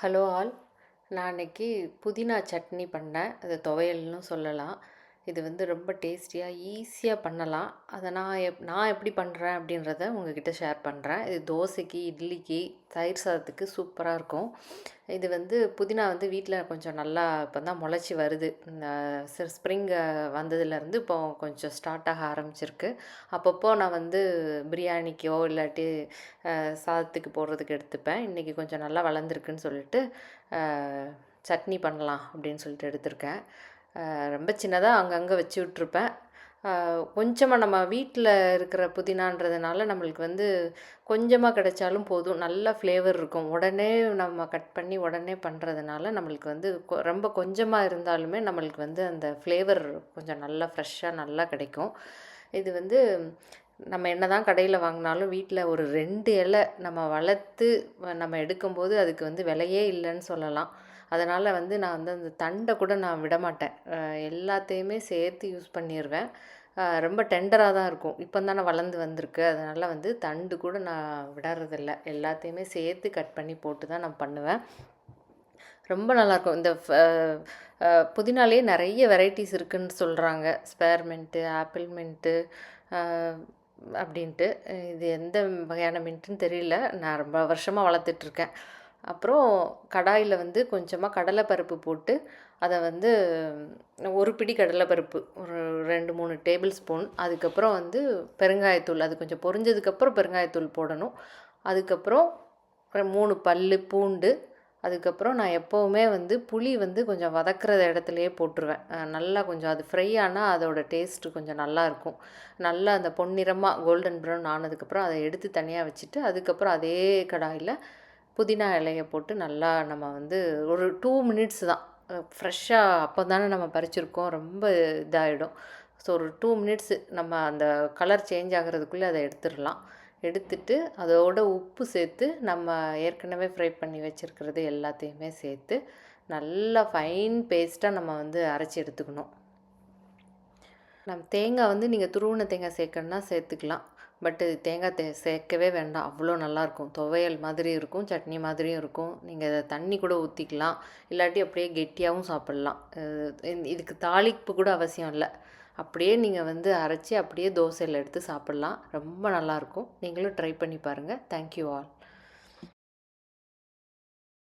Hello all. நான் அன்னைக்கு புதினா சட்னி பண்ணேன். அது துவையல்னு சொல்லலாம். இது வந்து ரொம்ப டேஸ்டியாக ஈஸியாக பண்ணலாம். அதை நான் எப்படி பண்ணுறேன் அப்படின்றத உங்ககிட்ட ஷேர் பண்ணுறேன். இது தோசைக்கு, இட்லிக்கு, தயிர் சாதத்துக்கு சூப்பராக இருக்கும். இது வந்து புதினா வந்து வீட்டில் கொஞ்சம் நல்லா இப்போ தான் முளைச்சி வருது. இந்த ஸ்ப்ரிங் வந்ததுலேருந்து இப்போ கொஞ்சம் ஸ்டார்ட் ஆக ஆரம்பிச்சிருக்கு. அப்பப்போ நான் வந்து பிரியாணிக்கோ இல்லாட்டி சாதத்துக்கு போடுறதுக்கு எடுத்துப்பேன். இன்றைக்கி கொஞ்சம் நல்லா வளர்ந்துருக்குன்னு சொல்லிட்டு சட்னி பண்ணலாம் அப்படின்னு சொல்லிட்டு எடுத்திருக்கேன். ரொம்ப சின்னதாக அங்கங்கே வச்சு விட்ருப்பேன். கொஞ்சமாக நம்ம வீட்டில் இருக்கிற புதினான்றதுனால நம்மளுக்கு வந்து கொஞ்சமாக கிடைச்சாலும் போதும், நல்ல ஃப்ளேவர் இருக்கும். உடனே நம்ம கட் பண்ணி உடனே பண்ணுறதுனால நம்மளுக்கு வந்து ரொம்ப கொஞ்சமாக இருந்தாலுமே நம்மளுக்கு வந்து அந்த ஃப்ளேவர் கொஞ்சம் நல்லா ஃப்ரெஷ்ஷாக நல்லா கிடைக்கும். இது வந்து நம்ம என்ன தான் கடையில் வாங்கினாலும் வீட்டில் ஒரு 2 இலை நம்ம வளர்த்து நம்ம எடுக்கும்போது அதுக்கு வந்து விலையே இல்லைன்னு சொல்லலாம். அதனால் வந்து நான் வந்து அந்த தண்டை கூட நான் விடமாட்டேன். எல்லாத்தையுமே சேர்த்து யூஸ் பண்ணிடுவேன். ரொம்ப டெண்டராக தான் இருக்கும். இப்போ தானே வளர்ந்து வந்திருக்கு. அதனால் வந்து தண்டு கூட நான் விடறதில்ல. எல்லாத்தையுமே சேர்த்து கட் பண்ணி போட்டு தான் நான் பண்ணுவேன். ரொம்ப நல்லாயிருக்கும். இந்த புதினாலேயே நிறைய வெரைட்டிஸ் இருக்குதுன்னு சொல்கிறாங்க. ஸ்பேர்மெண்ட்டு, ஆப்பிள் மின்ட்டு அப்படின்ட்டு. இது எந்த வகையான மின்ட்டுன்னு தெரியல. நான் ரொம்ப வருஷமாக வளர்த்துட்ருக்கேன். அப்புறம் கடாயில் வந்து கொஞ்சமாக கடலைப்பருப்பு போட்டு அதை வந்து ஒரு பிடி கடலைப்பருப்பு ஒரு 2-3 டேபிள் ஸ்பூன், அதுக்கப்புறம் வந்து பெருங்காயத்தூள், அது கொஞ்சம் பொரிஞ்சதுக்கப்புறம் பெருங்காயத்தூள் போடணும். அதுக்கப்புறம் 3 பல் பூண்டு, அதுக்கப்புறம் நான் எப்போவுமே வந்து புளி வந்து கொஞ்சம் வதக்குற இடத்துலையே போட்டுருவேன். நல்லா கொஞ்சம் அது ஃப்ரை ஆனால் அதோடய டேஸ்ட்டு கொஞ்சம் நல்லாயிருக்கும். நல்லா அந்த பொன்னிறமாக கோல்டன் ப்ரௌன் ஆனதுக்கப்புறம் அதை எடுத்து தனியாக வச்சுட்டு, அதுக்கப்புறம் அதே கடாயில் புதினா இலைய போட்டு நல்லா நம்ம வந்து ஒரு 2 மினிட்ஸ் தான். ஃப்ரெஷ்ஷாக அப்போ தானே நம்ம பறிச்சிருக்கோம், ரொம்ப இதாகிடும். ஸோ ஒரு 2 மினிட்ஸு நம்ம அந்த கலர் சேஞ்ச் ஆகிறதுக்குள்ளே அதை எடுத்துடலாம். எடுத்துட்டு அதோட உப்பு சேர்த்து நம்ம ஏற்கனவே ஃப்ரை பண்ணி வச்சுருக்கிறது எல்லாத்தையுமே சேர்த்து நல்லா ஃபைன் பேஸ்ட்டாக நம்ம வந்து அரைச்சி எடுத்துக்கணும். நம்ம தேங்காய் வந்து நீங்கள் துருவின தேங்காய் சேர்க்கணுன்னா சேர்த்துக்கலாம். பட்டு தேங்காய் சேர்க்கவே வேண்டாம். அவ்வளோ நல்லாயிருக்கும். துவையல் மாதிரி இருக்கும், சட்னி மாதிரியும் இருக்கும். நீங்கள் இதை தண்ணி கூட ஊற்றிக்கலாம், இல்லாட்டி அப்படியே கெட்டியாகவும் சாப்பிட்லாம். இதுக்கு தாளிப்பு கூட அவசியம் இல்லை. அப்படியே நீங்கள் வந்து அரைச்சி அப்படியே தோசையில் எடுத்து சாப்பிட்லாம். ரொம்ப நல்லாயிருக்கும். நீங்களும் ட்ரை பண்ணி பாருங்கள். Thank you all.